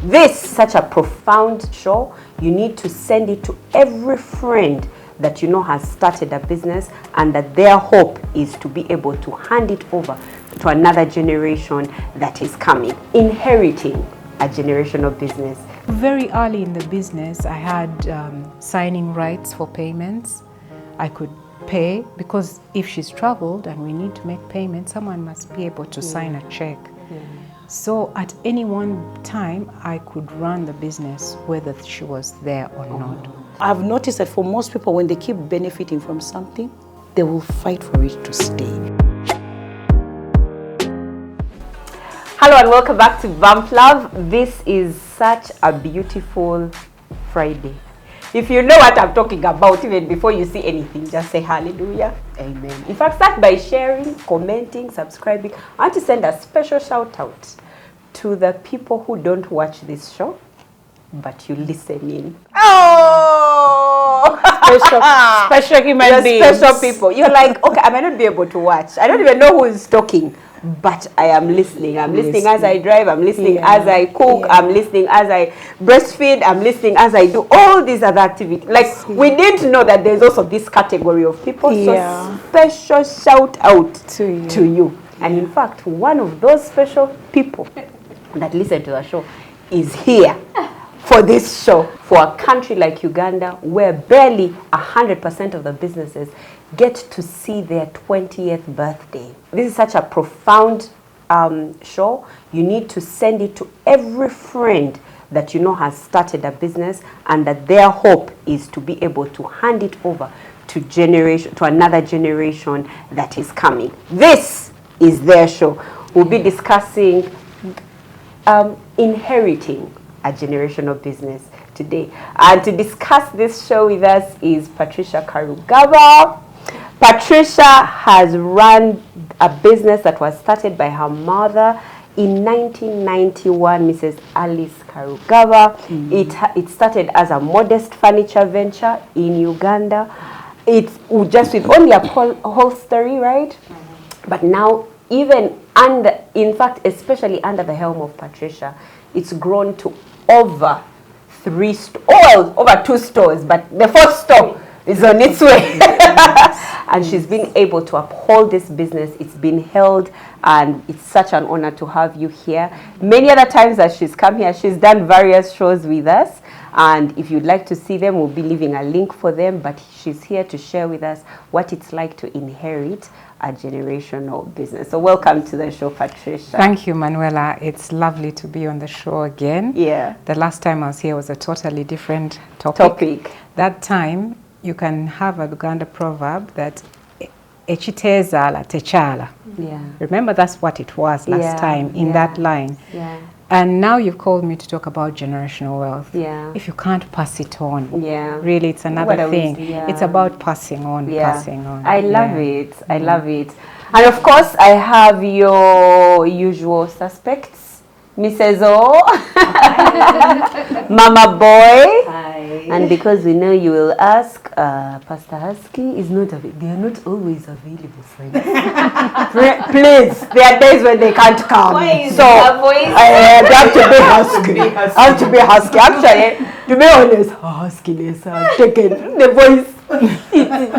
This such a profound show. You need to send it to every friend that you know has started a business and that their hope is to be able to hand it over to another generation that is coming, inheriting a generation of business. Very early in the business, I had signing rights for payments. I could pay, because if she's traveled and we need to make payments, someone must be able to sign a check. So at any one time, I could run the business whether she was there or not. I've noticed that for most people, when they keep benefiting from something, they will fight for it to stay. Hello and welcome back to Vamp Love. This is such a beautiful Friday. If you know what I'm talking about, even before you see anything, just say hallelujah, amen. In fact, start by sharing, commenting, subscribing. I want to send a special shout out to the people who don't watch this show, but you listen in. Oh! Special human beings. Special people. You're like, okay, I might not be able to watch. I don't even know who is talking, but I am listening. I'm listening as I drive. I'm listening as I cook. I'm listening as I breastfeed. I'm listening as I do all these other activities. Like, we need to know that there's also this category of people. So special shout out to you. And in fact, one of those special people that listen to the show is here for this show, for a country like Uganda, where barely 100% of the businesses get to see their 20th birthday. This is such a profound show. You need to send it to every friend that you know has started a business and that their hope is to be able to hand it over to another generation that is coming. This is their show. We'll be discussing inheriting a generation of business today. And to discuss this show with us is Patricia Karugaba. Patricia has run a business that was started by her mother in 1991, Mrs. Alice Karugaba. It started as a modest furniture venture in Uganda. It's just with only a upholstery, right? But now, even under, in fact, especially under the helm of Patricia, it's grown to over 2 stores, but the 4th store is on its way. And she's been able to uphold this business. It's been held, and it's such an honor to have you here. Many other times that she's come here, she's done various shows with us. And if you'd like to see them, we'll be leaving a link for them. But she's here to share with us what it's like to inherit a generational business. So welcome to the show, Patricia. Thank you, Manuela. It's lovely to be on the show again. Yeah. The last time I was here was a totally different topic. That time, you can have a Uganda proverb that echiteza la techala. Yeah. Remember, that's what it was last time in that line. Yeah. And now you've called me to talk about generational wealth. Yeah. If you can't pass it on, really, it's another thing. It's about passing on, passing on. I love it. I love it. And of course, I have your usual suspects, Mrs. O, Mama Boy. Hi. And because we know you will ask, Pastor Husky is not available. They are not always available, friends. Please, there are days when they can't come. So they have to be husky. I have to be husky. Actually, to be honest, huskiness has taken the voice.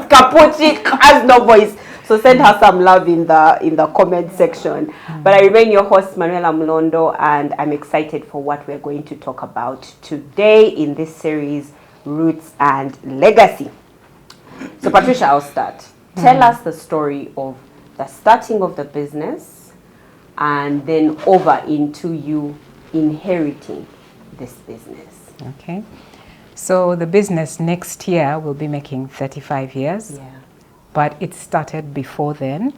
Capucci has no voice. So send her some love in the comment section. But I remain your host, Manuela Mlondo, and I'm excited for what we're going to talk about today in this series, Roots and Legacy. So Patricia, I'll start. Tell us the story of the starting of the business and then over into you inheriting this business. Okay. So the business next year will be making 35 years. Yeah. But it started before then.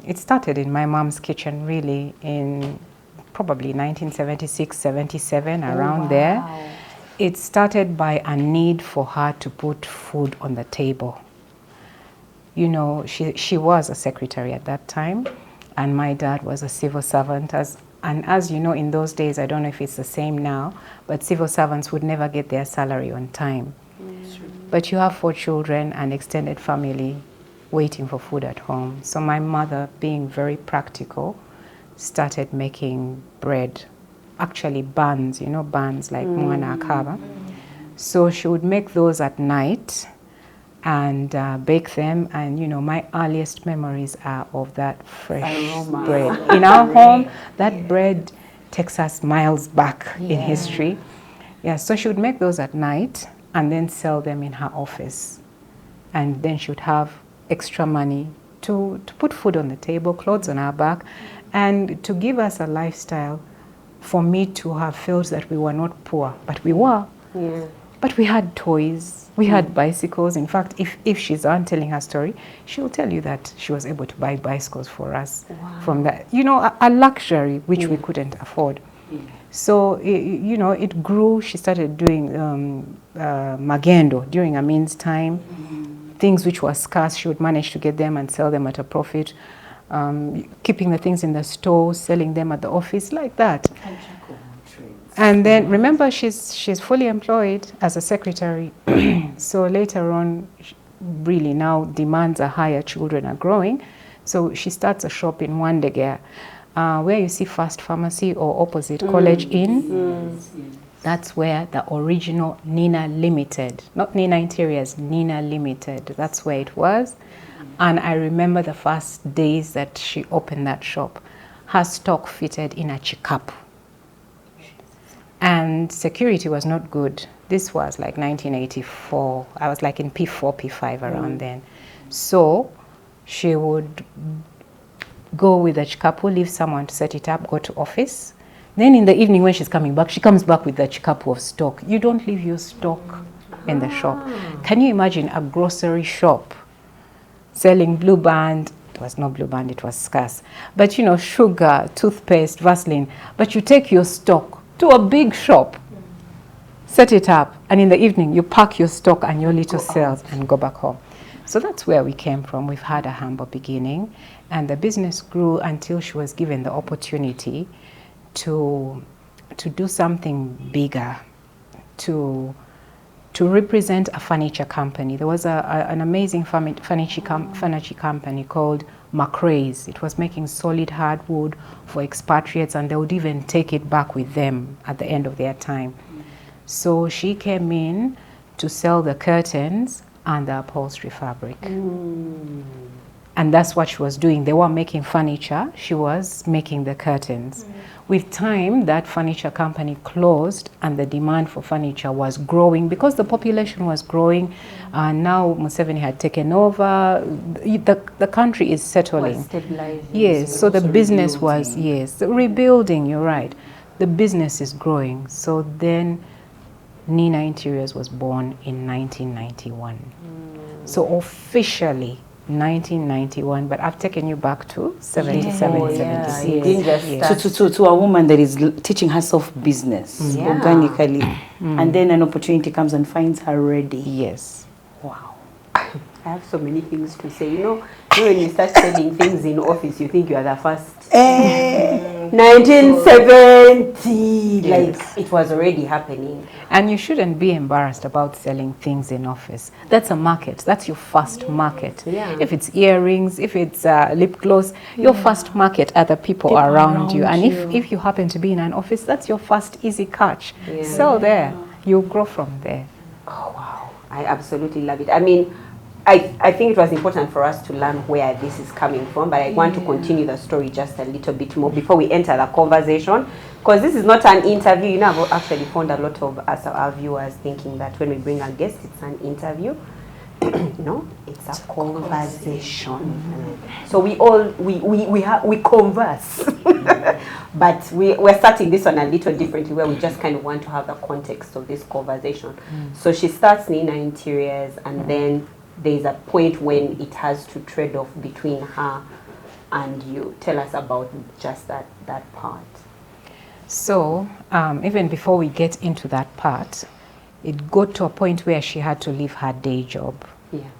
It started in my mom's kitchen, really, in probably 1976, 77, around there. It started by a need for her to put food on the table. You know, she was a secretary at that time, and my dad was a civil servant. And as you know, in those days, I don't know if it's the same now, but civil servants would never get their salary on time. But you have 4 children and extended family waiting for food at home. So my mother, being very practical, started making bread actually buns, you know, buns like Mwana Akaba. So she would make those at night and bake them. And, you know, my earliest memories are of that fresh bread. In our home, that bread takes us miles back in history. Yeah, so she would make those at night and then sell them in her office. And then she would have extra money to put food on the table, clothes on our back, and to give us a lifestyle for me to have felt that we were not poor, but we were. Yeah. But we had toys, we had bicycles. In fact, if she's on telling her story, she'll tell you that she was able to buy bicycles for us from that, you know, a luxury which we couldn't afford. So, you know, it grew. She started doing magendo during Amin's time. Things which were scarce, she would manage to get them and sell them at a profit. Keeping the things in the store, selling them at the office, like that. And then, remember, she's fully employed as a secretary. So later on, really now demands are higher, children are growing. So she starts a shop in Wandegea, where you see First Pharmacy or opposite College Inn. That's where the original Nina Limited, not Nina Interiors, Nina Limited, that's where it was. And I remember the first days that she opened that shop, her stock fitted in a chikapu. And security was not good. This was like 1984. I was like in P4, P5 around then. So she would go with the chikapu, leave someone to set it up, go to office. Then in the evening when she's coming back, she comes back with the chikapu of stock. You don't leave your stock in the shop. Can you imagine a grocery shop selling Blue Band? It was not Blue Band, it was scarce. But you know, sugar, toothpaste, Vaseline. But you take your stock to a big shop, set it up, and in the evening you pack your stock and your little sales and go back home. So that's where we came from. We've had a humble beginning, and the business grew until she was given the opportunity to do something bigger, to represent a furniture company. There was an amazing furniture company called McRae's. It was making solid hardwood for expatriates, and they would even take it back with them at the end of their time. So she came in to sell the curtains and the upholstery fabric. And that's what she was doing. They were making furniture, she was making the curtains. With time, that furniture company closed and the demand for furniture was growing because the population was growing. Now Museveni had taken over. The country is settling. Yes, so the business was, rebuilding, you're right. The business is growing. So then Nina Interiors was born in 1991. So officially, 1991, but I've taken you back to 77, 76. To a woman that is teaching herself business organically, and then an opportunity comes and finds her ready. Yes. Wow. I have so many things to say. You know, when you start selling things in office, you think you are the first. 1970, like it was already happening. And you shouldn't be embarrassed about selling things in office. That's a market. That's your first market. If it's earrings, if it's lip gloss, your first market are the people around you. And if you happen to be in an office, that's your first easy catch. Sell there. You'll grow from there. Oh, wow. I absolutely love it. I mean, I think it was important for us to learn where this is coming from, but I want to continue the story just a little bit more before we enter the conversation, because this is not an interview. You know, I've actually found a lot of us, our viewers, thinking that when we bring a guest, it's an interview. No, it's a conversation. So we converse, but we're starting this one a little differently, where we just kind of want to have the context of this conversation. So she starts Nina Interiors, and then there's a point when it has to trade off between her and you. Tell us about just that part. So even before we get into that part, it got to a point where she had to leave her day job.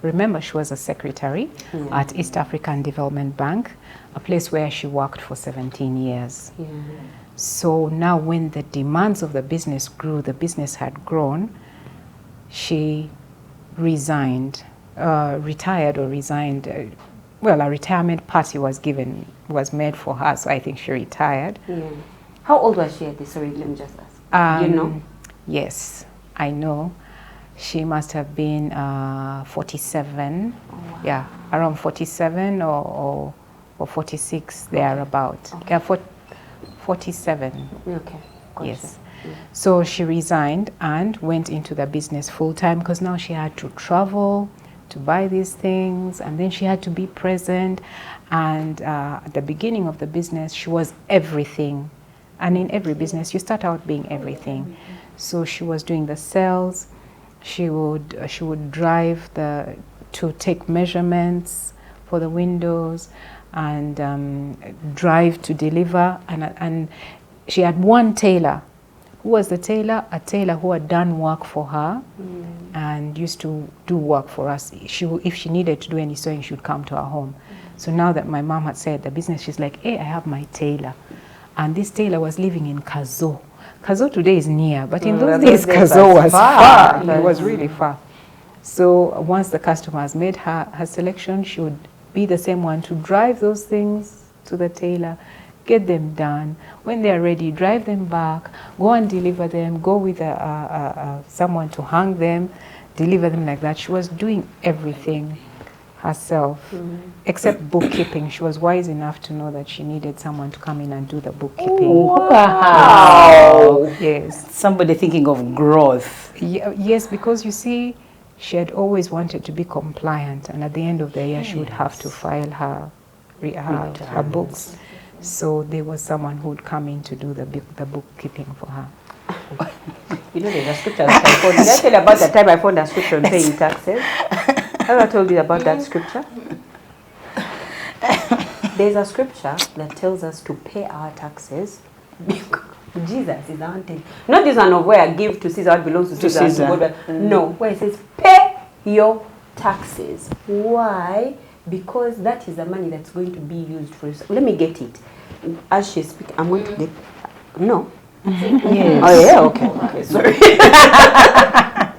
Remember, she was a secretary at East African Development Bank, a place where she worked for 17 years. So now when the demands of the business grew, the business had grown, she resigned. Retired or resigned. Well, a retirement party was made for her, so I think she retired. How old was she at this? Sorry, let me just ask. You know? Yes, I know. She must have been 47. Oh, wow. Yeah, around 47 or 46, thereabout. Okay. Yeah, 47. Okay. Gotcha. Yes. So she resigned and went into the business full time, because now she had to travel to buy these things, and then she had to be present. And at the beginning of the business, she was everything. And in every business, you start out being everything. So she was doing the sales. She would drive to take measurements for the windows, and drive to deliver. And she had one tailor. Who was the tailor? A tailor who had done work for her and used to do work for us. If she needed to do any sewing, she would come to our home. So now that my mom had said the business, she's like, hey, I have my tailor. And this tailor was living in Kazo. Kazo today is near, but in those days, Kazo was far. It was really far. So once the customers made her selection, she would be the same one to drive those things to the tailor, get them done. When they are ready, drive them back, go and deliver them, go with someone to hang them, deliver them like that. She was doing everything herself, except bookkeeping. She was wise enough to know that she needed someone to come in and do the bookkeeping. Wow! Yes. Somebody thinking of growth. Yes, because you see, she had always wanted to be compliant, and at the end of the year, she would have to file her books. So there was someone who would come in to do the bookkeeping for her. You know, there's a scripture that I found. Did I tell you about the time I found a scripture on paying taxes? Have I told you about that scripture? There's a scripture that tells us to pay our taxes. Jesus is wanted. Not this one of where I give to Caesar what belongs to Caesar. No, where it says pay your taxes. Why? Because that is the money that's going to be used for. Let me get it. As she speaks, I'm going to get. No. Yes. Oh yeah. Okay. Sorry.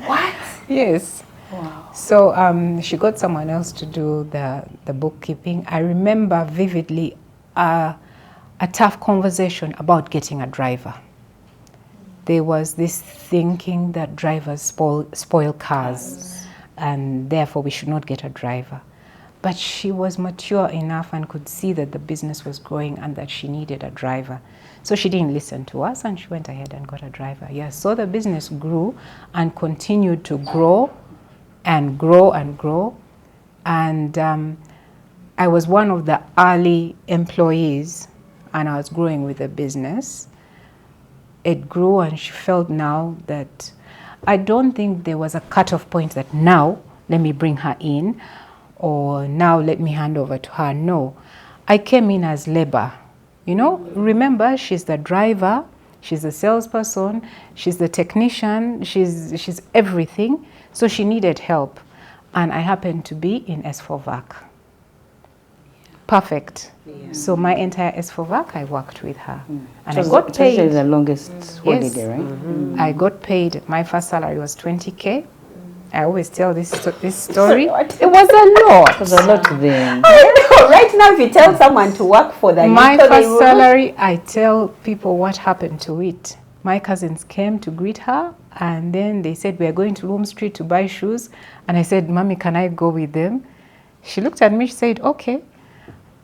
What? Yes. Wow. So she got someone else to do the bookkeeping. I remember vividly a tough conversation about getting a driver. There was this thinking that drivers spoil cars, and therefore we should not get a driver. But she was mature enough and could see that the business was growing and that she needed a driver. So she didn't listen to us, and she went ahead and got a driver. Yes, so the business grew and continued to grow and grow and grow. And I was one of the early employees, and I was growing with the business. It grew, and she felt now that I don't think there was a cutoff point that now let me bring her in, or now let me hand over to her. No, I came in as labor. You know, remember, she's the driver, she's the salesperson, she's the technician, she's everything. So she needed help, and I happened to be in S4VAC. Perfect. Yeah. So my entire S4VAC, I worked with her, and I got paid. The longest holiday, right? I got paid. My first salary was 20K. I always tell this story. It was a lot. It was a lot then. I know. Right now, if you tell someone to work for that, my first salary, I tell people what happened to it. My cousins came to greet her, and then they said, we are going to Loom Street to buy shoes. And I said, Mommy, can I go with them? She looked at me, she said, okay.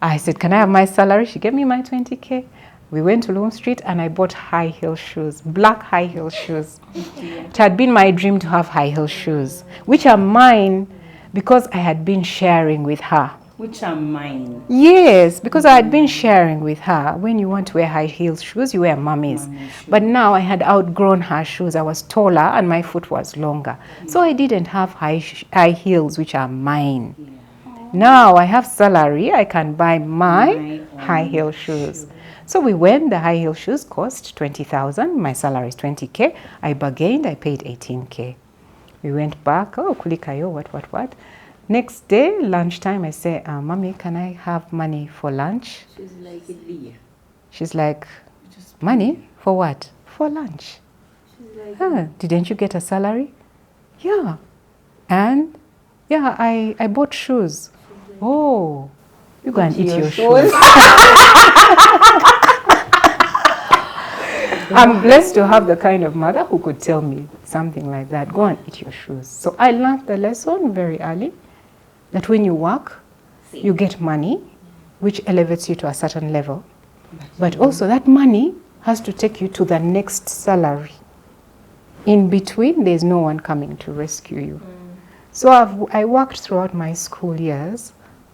I said, can I have my salary? She gave me my 20K. We went to Loom Street, and I bought high heel shoes, black high heel shoes. It had been my dream to have high heel shoes, which are mine because I had been sharing with her. Which are mine? Yes, because I had been sharing with her. When you want to wear high heel shoes, you wear mommy's. But now I had outgrown her shoes. I was taller and my foot was longer. So I didn't have high heels, which are mine. Now I have salary, I can buy my high heel shoes. So we went, the high heel shoes cost 20,000, my salary is 20K. I bargained, I paid 18K. We went back, oh, kulikayo, what. Next day, lunchtime, I say, Mommy, can I have money for lunch? She's like, money? For what? For lunch. She's like, didn't you get a salary? Yeah. And, yeah, I bought shoes. Oh, you go and eat your shoes. I'm blessed to have the kind of mother who could tell me something like that. Go and eat your shoes. So I learned the lesson very early that when you work, you get money, which elevates you to a certain level. But also that money has to take you to the next salary. In between, there's no one coming to rescue you. So I worked throughout my school years,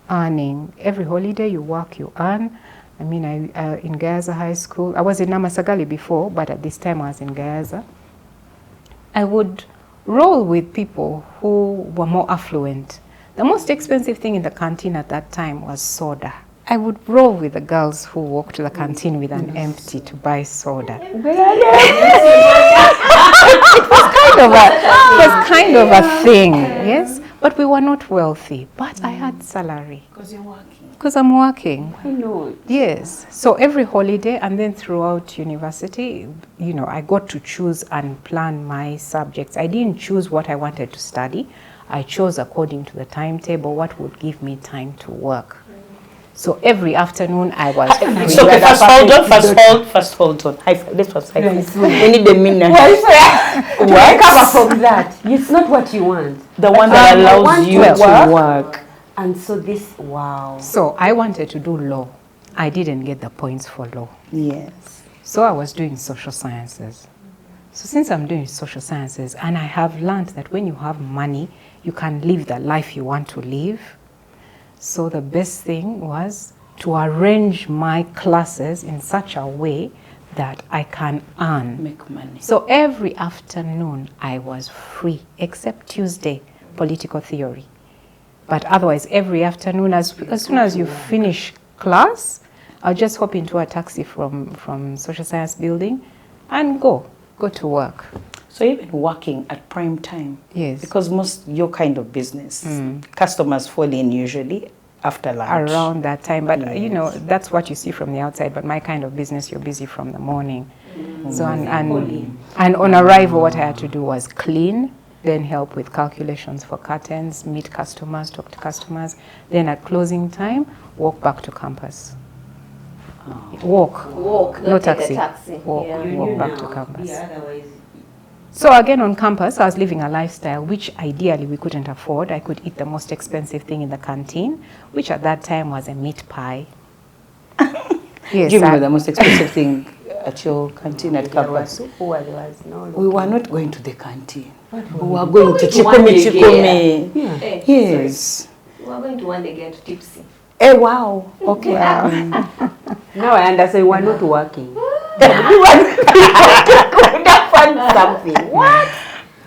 earning. Every holiday you work, you earn. I mean, in Gayaza High School, I was in Namasagali before, but at this time I was in Gayaza. I would roll with people who were more affluent. The most expensive thing in the canteen at that time was soda. I would roll with the girls who walked to the canteen with an empty to buy soda. It was kind of a thing, yes? But we were not wealthy. But I had salary. Because you're working. Because I'm working. Why not? Yes. So every holiday and then throughout university, you know, I got to choose and plan my subjects. I didn't choose what I wanted to study. I chose according to the timetable what would give me time to work. So every afternoon I was free. So first hold on. High five. This was high five. We need the minute. What? Recover from that. It's not what you want. The one that allows you to work. And so this, wow. So I wanted to do law. I didn't get the points for law. Yes. So I was doing social sciences. So since I'm doing social sciences, and I have learned that when you have money, you can live the life you want to live. So the best thing was to arrange my classes in such a way that I can earn. Make money. So every afternoon I was free, except Tuesday, political theory. But otherwise, every afternoon, as soon as you finish class, I'll just hop into a taxi from social science building and go to work. So even working at prime time. Yes. Because most your kind of business, customers fall in usually after lunch. Around that time. But Yes. you know, that's what you see from the outside. But my kind of business, you're busy from the morning. So and on arrival, what I had to do was clean, then help with calculations for curtains, meet customers, talk to customers. Then at closing time, walk back to campus. Walk, no taxi. Walk back to campus. So again on campus, I was living a lifestyle which ideally we couldn't afford. I could eat the most expensive thing in the canteen, which at that time was a meat pie. Yes, Give me the most expensive thing at your canteen at campus. We We were not going to the canteen. We were going to Chikumi. Yeah. Yes. We are going to one day get tipsy. Eh, wow. Okay. Now I understand we're not working. Something. What?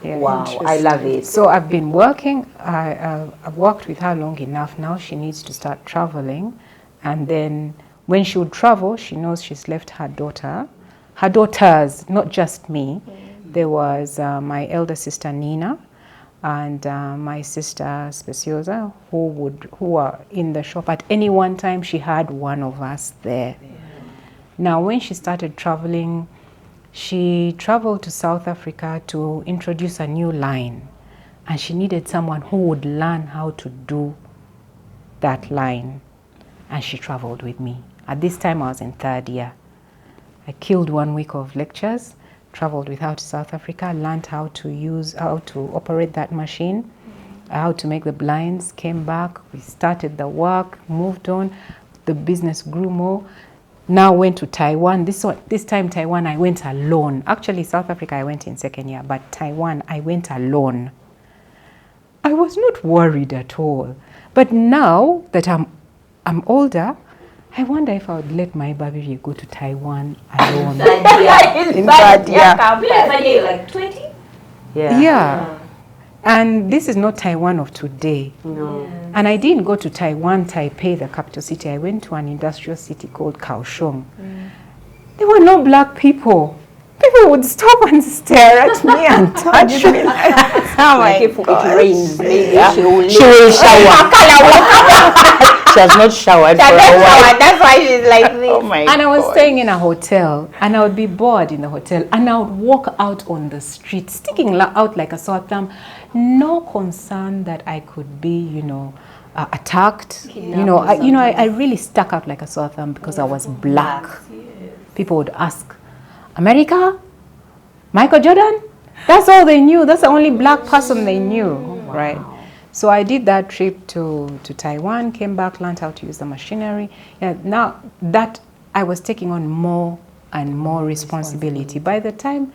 Yeah, Wow, I love it. So I've been working. I've worked with her long enough now. She needs to start traveling. And then when she would travel, she knows she's left her daughter. Her daughters, not just me. There was my elder sister, Nina, and my sister, Speciosa, who were in the shop. At any one time, she had one of us there. Now, when she started traveling, she traveled to South Africa to introduce a new line, and she needed someone who would learn how to do that line, and she traveled with me. At this time, I was in third year. I killed 1 week of lectures, traveled with her to South Africa, learned how to operate that machine, how to make the blinds, came back, we started the work, moved on, the business grew more. Now went to Taiwan. This time Taiwan, I went alone. Actually, South Africa, I went in second year, but Taiwan, I went alone. I was not worried at all. But now that I'm older, I wonder if I would let my baby go to Taiwan alone. In Baddie. You're like 20? Yeah. And this is not Taiwan of today. No. And I didn't go to Taiwan, Taipei, the capital city. I went to an industrial city called Kaohsiung. There were no black people. People would stop and stare at me and touch me. Oh my If it God. rains, maybe Yeah. she will She will shower. She has not showered for a while. That's why she's like this. Oh my And I was God. staying in a hotel, and I would be bored in the hotel, and I would walk out on the street, sticking out like a sore thumb. No concern that I could be, attacked. I really stuck out like a sore thumb because I was black. People would ask, America, Michael Jordan. That's all they knew. That's the only black person they knew, right? So I did that trip to Taiwan, came back, learned how to use the machinery. Yeah, now that I was taking on more and more responsibility. By the time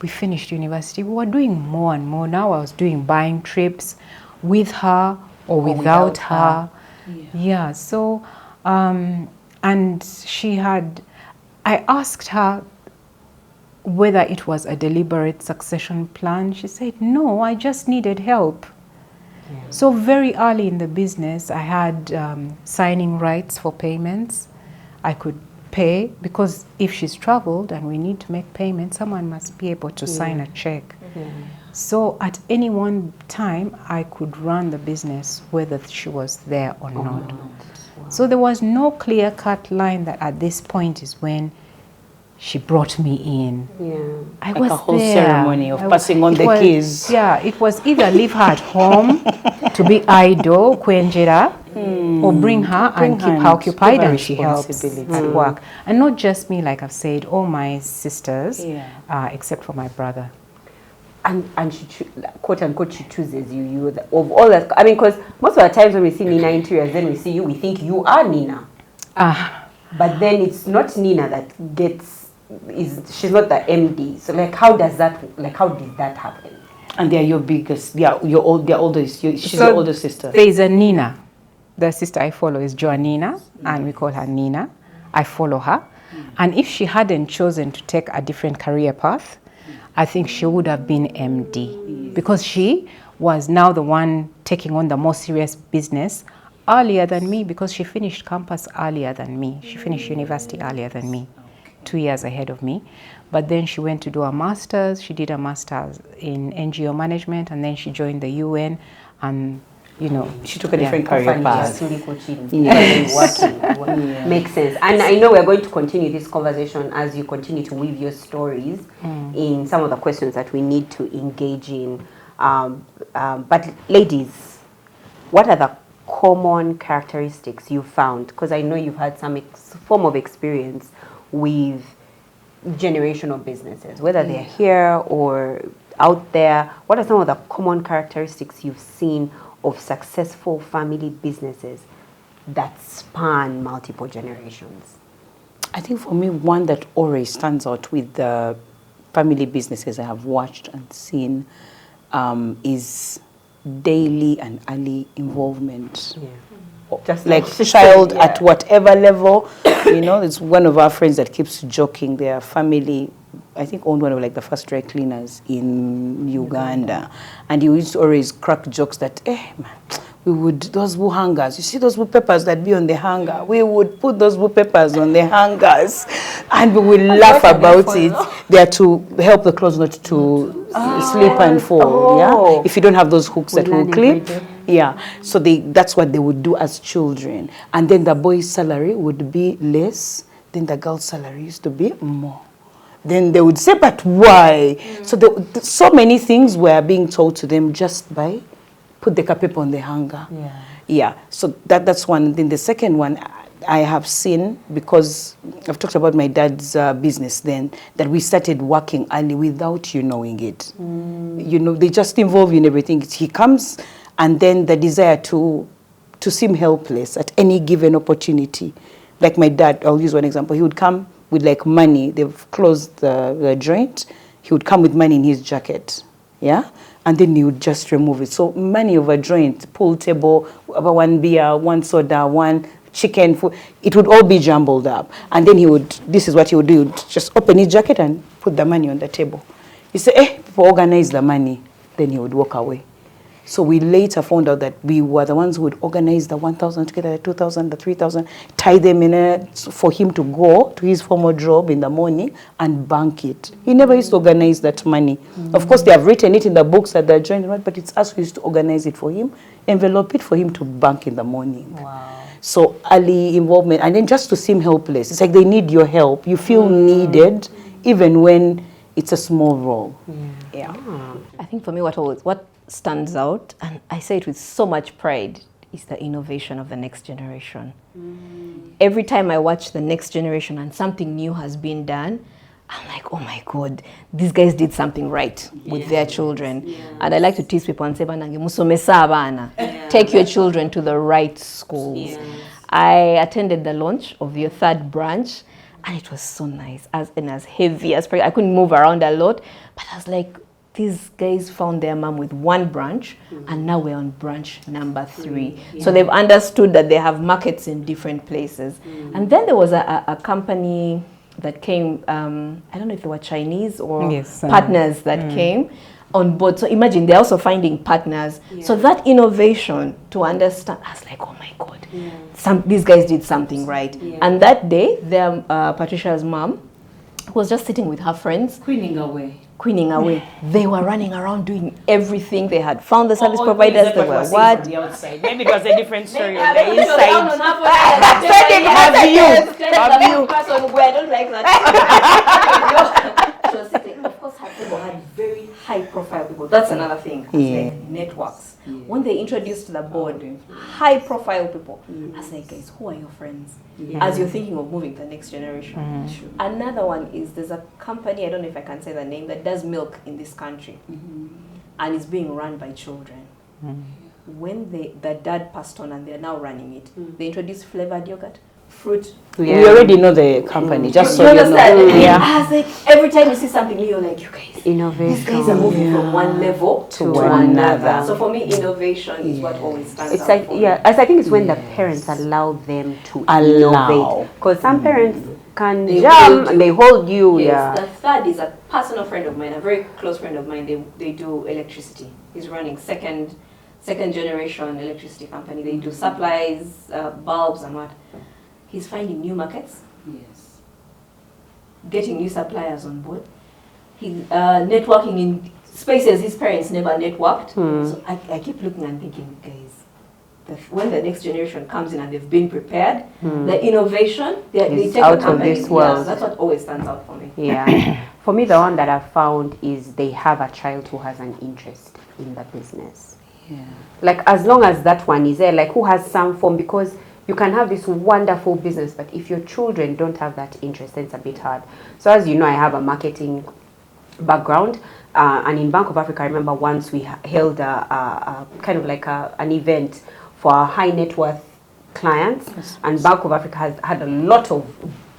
we finished university, we were doing more and more. Now I was doing buying trips with her or without her. Yeah, so, and she had, I asked her whether it was a deliberate succession plan. She said, no, I just needed help. So very early in the business, I had signing rights for payments. I could pay, because if she's traveled and we need to make payments, someone must be able to sign a check. So at any one time, I could run the business whether she was there or not. So there was no clear-cut line that at this point is when she brought me in. I Like was a whole there. ceremony of passing on the keys. Yeah, it was either leave her at home to be idle, kwenjera, or bring her and keep her occupied, and she helps at work. And not just me, like I've said, all my sisters, except for my brother. And she, quote unquote, she chooses you. You of all that. I mean, because most of the times when we see Nina Interiors, then we see you, we think you are Nina. But then it's not Nina that gets. She's not the MD. So like, how did that happen? And they're your biggest, they're oldest, she's So your older sister. There is a Nina. The sister I follow is Joanina, and we call her Nina. I follow her. And if she hadn't chosen to take a different career path, I think she would have been MD, because she was now the one taking on the more serious business earlier than me, because she finished campus earlier than me. She finished university earlier than me, 2 years ahead of me. But then she went to do a master's. She did a master's in NGO management, and then she joined the UN, and she took a different career path. Makes sense. And I know we're going to continue this conversation as you continue to weave your stories in some of the questions that we need to engage in. But ladies, what are the common characteristics you found? Because I know you've had some form of experience with generational businesses, whether they're here or out there. What are some of the common characteristics you've seen of successful family businesses that span multiple generations? I think for me, one that always stands out with the family businesses I have watched and seen is daily and early involvement. Just like child at whatever level. It's one of our friends that keeps joking. Their family, I think, owned one of the first dry cleaners in Uganda. And he used to always crack jokes that, man, we would, those wool hangers, you see those wool papers that be on the hanger, we would put those wool papers on the hangers and we would laugh about it. They are to help the clothes not to slip and fall, if you don't have those hooks that will clip. So that's what they would do as children. And then the boy's salary would be less, then the girl's salary used to be more. Then they would say, but why? So so many things were being told to them just by put the paper on the hanger. So that's one. And then the second one I have seen, because I've talked about my dad's business then, that we started working early without you knowing it. They just involve you in everything. He comes, and then the desire to seem helpless at any given opportunity. Like my dad, I'll use one example. He would come with money. They've closed the joint. He would come with money in his jacket. And then he would just remove it. So money over joint, pool table, about one beer, one soda, one chicken food, it would all be jumbled up. And then this is what he would do. He would just open his jacket and put the money on the table. He said, people organize the money. Then he would walk away. So we later found out that we were the ones who would organize the 1,000 together, the 2,000, the 3,000, tie them in for him to go to his formal job in the morning and bank it. He never used to organize that money. Of course, they have written it in the books that they're joined, but it's us who used to organize it for him, envelope it for him to bank in the morning. So early involvement, and then just to seem helpless. It's like they need your help. You feel needed, even when it's a small role. I think for me, what stands out, and I say it with so much pride, is the innovation of the next generation. Every time I watch the next generation and something new has been done, I'm like, oh my God, these guys did something right with their children. And I like to tease people and say, take your children to the right schools. I attended the launch of your third branch, and it was so nice, as heavy as I couldn't move around a lot, but I was like, these guys found their mom with one branch, and now we're on branch number 3. So they've understood that they have markets in different places. And then there was a company that came, I don't know if they were Chinese or partners that came on board. So imagine, they're also finding partners. So that innovation to understand, I was like, oh my God, these guys did something right. And that day, Patricia's mom was just sitting with her friends. Queening away. They were running around doing everything. They had found the service providers. They were what? The outside. Maybe it was a different story on the inside. Have you? I don't like that. She was sitting. Of course, her people had very high-profile people. That's another thing. Like networks. When they introduced the board, high-profile people. I was like, guys, who are your friends? As you're thinking of moving to the next generation. Another one is, there's a company, I don't know if I can say the name, that does milk in this country. And it's being run by children. When the dad passed on and they're now running it, they introduced flavored yogurt, fruit. We already know the company, just so you know. I was like, every time you see something new, you're like, you guys, innovation. These guys are moving from one level to another. So for me, innovation is what always stands it's out. like, as I think it's when the parents allow them to innovate. Because some parents can jump, they hold you. The third is a personal friend of mine, a very close friend of mine. They do electricity. He's running second generation electricity company. They do supplies, bulbs and what. He's finding new markets. Getting new suppliers on board. He's networking in spaces his parents never networked. So I keep looking and thinking, guys, when the next generation comes in and they've been prepared, the innovation, they take out of this world. That's what always stands out for me. For me, the one that I've found is they have a child who has an interest in the business. Like, as long as that one is there, like, who has some form, because you can have this wonderful business, but if your children don't have that interest, then it's a bit hard. So as you know, I have a marketing background, and in Bank of Africa, I remember once we held a kind of like an event for our high net worth clients, and Bank of Africa has had a lot of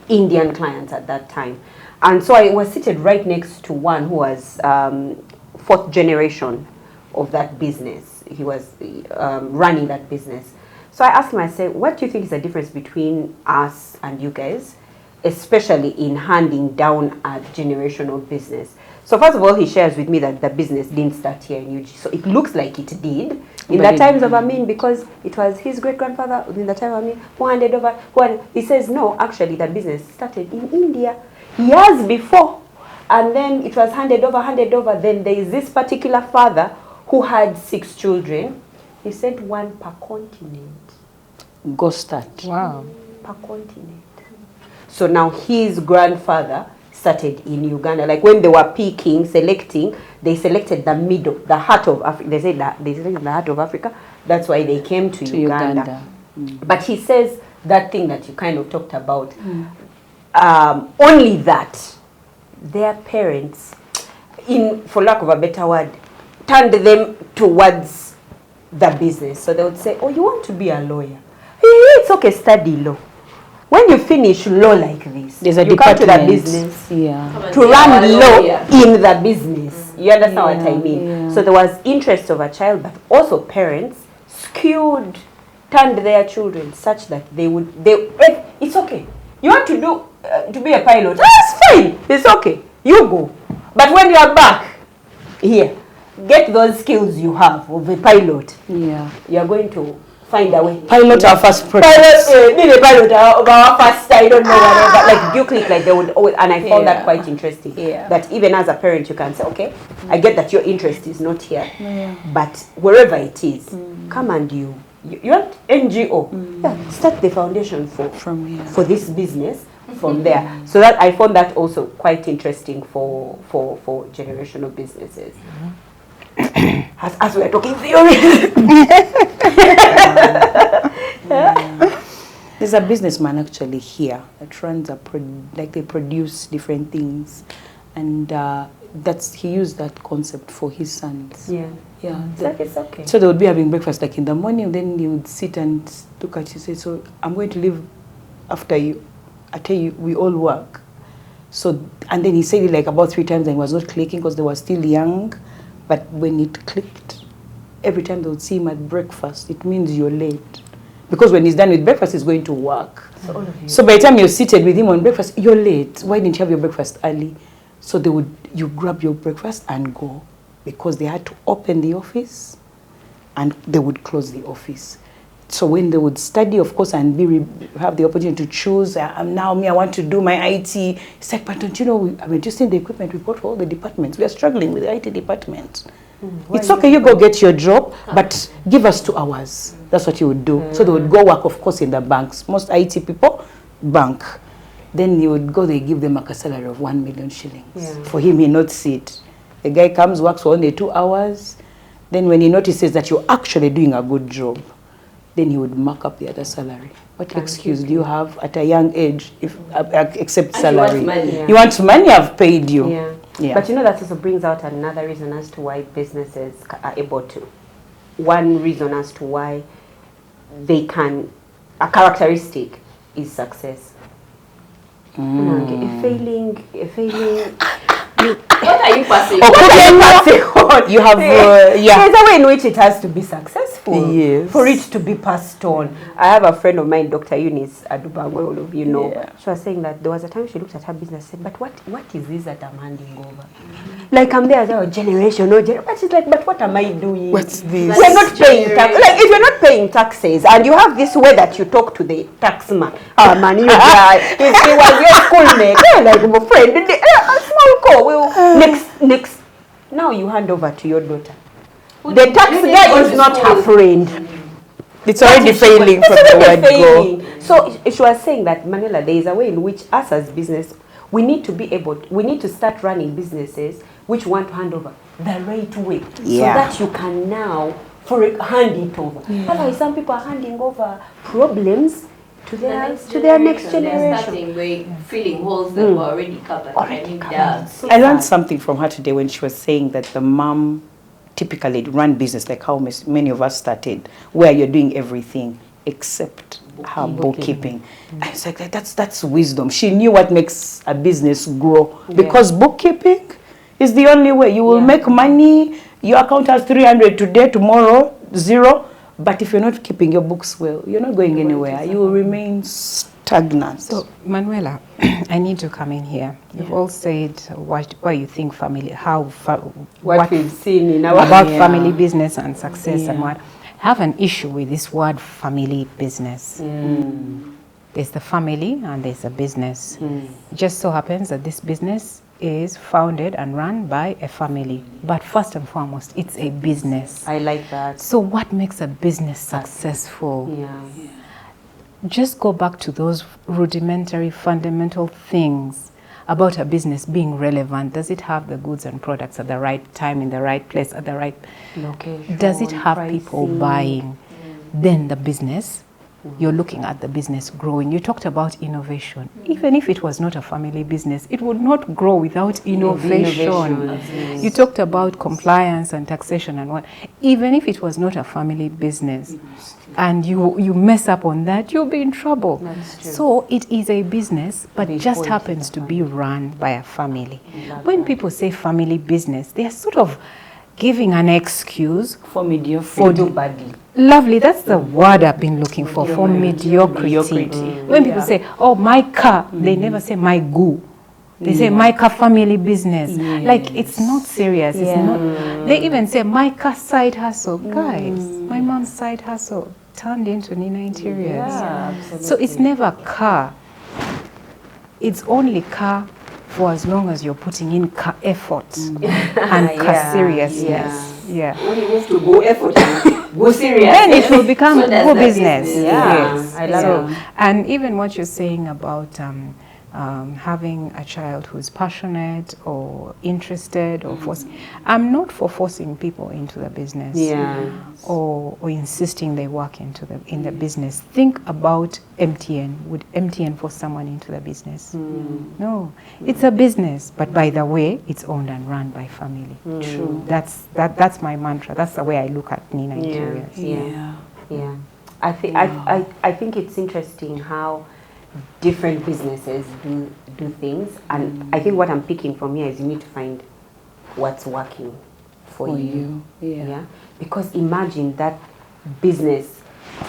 Indian clients at that time. And so I was seated right next to one who was 4th generation of that business. He was running that business. So I asked him, I said, what do you think is the difference between us and you guys, especially in handing down a generational business? So first of all, he shares with me that the business didn't start here in UG. So it looks like it did in the times of Amin, because it was his great-grandfather in the time of Amin who handed over. He says, no, actually the business started in India years before. And then it was handed over. Then there is this particular father who had 6 children. He sent one per continent. Go start. Wow. Per continent. So now his grandfather started in Uganda. Like when they were selecting, they selected the middle, the heart of Africa. They said that they selected the heart of Africa. That's why they came to Uganda. But he says that thing that you kind of talked about, only that their parents, for lack of a better word, turned them towards the business. So they would say, oh, you want to be a lawyer? It's okay, study law. When you finish law like this, there's a you come department to the business to run law in the business. You understand what I mean? So there was interest of a child, but also parents turned their children such that it's okay. You want to be a pilot? That's fine. It's okay. You go. But when you are back here, get those skills you have of a pilot. You are going to find a way. Pilot our first project. Be the pilot of our first, I don't know, whatever. Like you click, like they would always, and I found that quite interesting. That even as a parent, you can say, okay, I get that your interest is not here, but wherever it is, come and you want NGO, start the foundation for this business from there. So that I found that also quite interesting for generational businesses. As we're talking theory. There's a businessman actually here that runs they produce different things, and he used that concept for his sons. Yeah. Yeah. It's okay. So they would be having breakfast like in the morning, then he would sit and look at you and say, so I'm going to leave after you. I tell you, we all work. So, and then he said it like about 3 times and it was not clicking because they were still young. But when it clicked, every time they would see him at breakfast, it means you're late. Because when he's done with breakfast, he's going to work. So by the time you're seated with him on breakfast, you're late. Why didn't you have your breakfast early? So you grab your breakfast and go. Because they had to open the office and they would close the office. So when they would study, of course, and have the opportunity to choose, I want to do my IT. It's like, but don't you know, just in the equipment, we've got all the departments. We are struggling with the IT department. It's okay, you go get your job, but give us 2 hours. That's what you would do. So they would go work, of course, in the banks. Most IT people, bank. Then you would go, they give them a salary of 1 million shillings. Yeah. For him, he not see it. The guy comes, works for only 2 hours. Then when he notices that you're actually doing a good job, then he would mark up the other salary. What excuse do you have at a young age if except salary? You want money, I've paid you. Yeah. Yeah. But you know, that also brings out another reason as to why businesses are able to. One reason as to why they can, a characteristic is success. A failing. What are you passing? You have, there's a way in which it has to be successful. Yes. For it to be passed on. I have a friend of mine, Dr. Eunice Adubangwe, all of you know. Yeah. She was saying that there was a time she looked at her business and said, but what is this that I'm handing over? Like I'm there as a generation, but she's like, but what am I doing? What's this? We're not paying tax. Like if you're not paying taxes and you have this way that you talk to the tax man, man, you guy, if he was your schoolmate, like my friend, a small call. Next, now you hand over to your daughter. The tax guy is not her friend. It's already failing from the word go. So she was saying that, Manuela, there is a way in which us as business, we need to start running businesses which want to hand over the right way. Yeah. So that you can now hand it over. Otherwise, some people are handing over problems to their next generation. They're starting filling holes that were already covered. I learned something from her today when she was saying that the mom typically run business like how many of us started, where you're doing everything except her bookkeeping. I was like, that's wisdom. She knew what makes a business grow because bookkeeping is the only way you will make money. Your account has 300 today, tomorrow 0. But if you're not keeping your books well, you're not going anywhere. You will remain stagnant. So, Manuela, I need to come in here. You've all said what you think family, what we've seen in our about family business and success and what. I have an issue with this word family business. There's the family and there's a business. It just so happens that this business is founded and run by a family. But first and foremost, it's a business. I like that. So what makes a business successful? Just go back to those rudimentary, fundamental things about a business being relevant. Does it have the goods and products at the right time, in the right place, at the right location? Does it have people buying? Then the business, you're looking at the business growing. You talked about innovation. Even if it was not a family business, it would not grow without innovation. You talked about compliance and taxation and what. Even if it was not a family business and you mess up on that, you'll be in trouble. So it is a business, but it just happens to be run by a family. When people say family business, they're sort of giving an excuse for mediocrity. Lovely, that's the word I've been looking for mediocrity. When people say, oh, my car, they never say my goo. They say my car family business. Like, it's not serious. It's not. They even say my car side hustle. Guys, my mom's side hustle turned into Nina Interiors. So it's never car. It's only car for as long as you're putting in car effort and car seriousness. When you move to go effort and go serious, then it will become go business. I love it. And even what you're saying about having a child who's passionate or interested or forcing. I'm not for forcing people into the business or insisting they work in the business. Think about MTN. Would MTN force someone into the business? No, it's a business, but by the way, it's owned and run by family. True. That's my mantra. That's the way I look at Nina Interiors. Yeah. I think it's interesting how different businesses do things, and I think what I'm picking from here is you need to find what's working for you. Yeah. Because imagine that business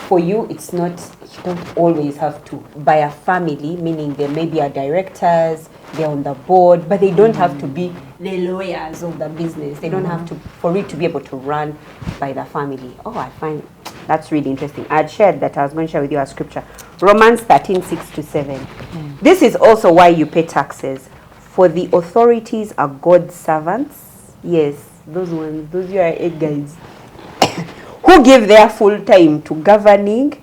for you, it's not, you don't always have to buy a family, meaning there maybe are directors, they're on the board, but they don't have to be the lawyers of the business. They don't have to, for it to be able to run by the family. Oh, I find that's really interesting. I had shared that I was going to share with you a scripture, Romans 13:6-7. This is also why you pay taxes, for the authorities are God's servants. Yes, those ones, those you are eight guys. Who give their full time to governing,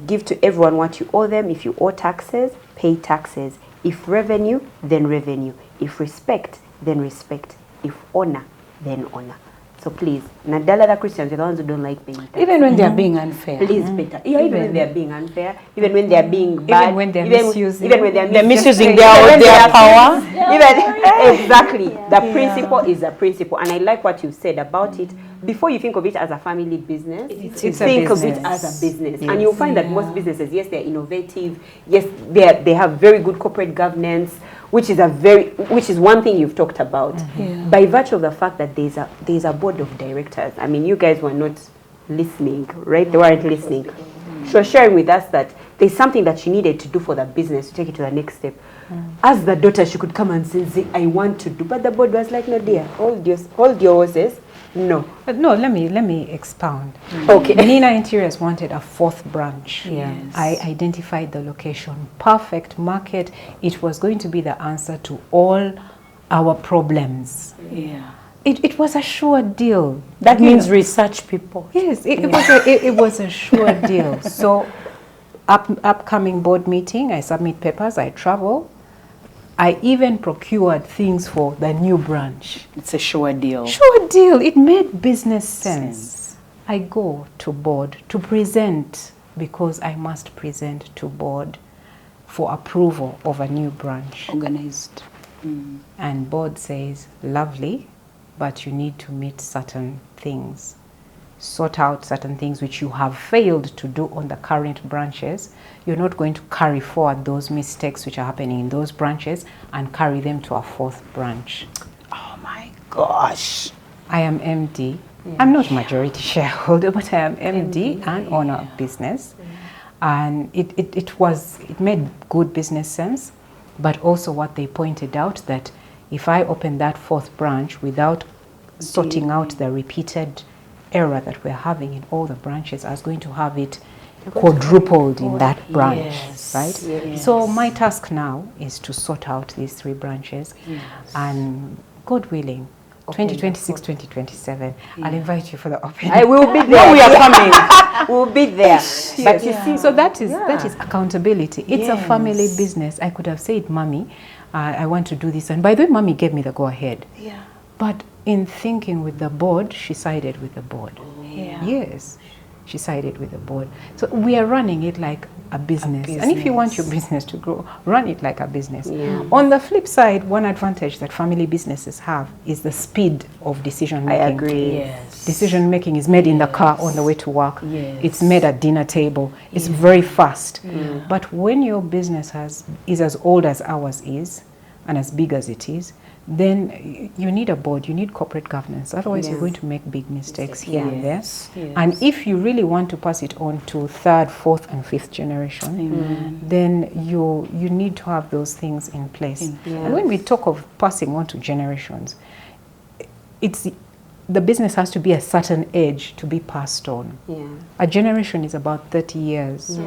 give to everyone what you owe them. If you owe taxes, pay taxes. If revenue, then revenue. If respect, then respect. If honor, then honor. So please, Nadala the Christians are the ones who don't like paying taxes. Even when they are being unfair. Please pay taxes. Even when they are being unfair, even when they are being bad, even when they're misusing, even when they're misusing their power. Exactly. The principle is a principle, and I like what you said about it. Before you think of it as a family business, think of it as a business. Yes. And you'll find that most businesses, yes, they're innovative. Yes, they have very good corporate governance, which is one thing you've talked about. By virtue of the fact that there's a board of directors. I mean, you guys were not listening, right? They weren't listening. She was sharing with us that there's something that she needed to do for the business to take it to the next step. As the daughter, she could come and say, I want to do, but the board was like, no, dear, hold your horses. No. But no, let me expound. Okay. Nina Interiors wanted a fourth branch. Yes. I identified the location. Perfect market. It was going to be the answer to all our problems. Yeah. It was a sure deal. That means research people. Yes, it was a sure deal. So upcoming board meeting, I submit papers, I travel. I even procured things for the new branch. It's a sure deal. Sure deal. It made business sense. I go to board to present, because I must present to board for approval of a new branch. Organized. And board says, lovely, but you need to meet certain things. Sort out certain things which you have failed to do on the current branches. You're not going to carry forward those mistakes which are happening in those branches and carry them to a fourth branch. Oh my gosh. I am MD. I'm not majority shareholder, but I am MD and owner of business. And it made good business sense, but also what they pointed out, that if I open that fourth branch without sorting out the repeated error that we're having in all the branches, I was going to have it quadrupled in that branch, right? Yes. So my task now is to sort out these 3 branches, and God willing, 2026, 2027, I'll invite you for the opening. I will be there. We are coming. We'll be there. But you see, so that is accountability. It's a family business. I could have said, Mommy, I want to do this, and by the way, Mommy gave me the go ahead. Yeah. But in thinking with the board, she sided with the board. Yes, she sided with the board. So we are running it like a business. And if you want your business to grow, run it like a business. On the flip side, one advantage that family businesses have is the speed of decision making. I agree. Yes. Decision making is made in the car on the way to work. It's made at dinner table. It's very fast. But when your business is as old as ours is, and as big as it is, then you need a board, you need corporate governance. Otherwise, you're going to make big mistakes here and there. And if you really want to pass it on to 3rd, 4th, and 5th generation, then you need to have those things in place. And when we talk of passing on to generations, the business has to be a certain age to be passed on. A generation is about 30 years.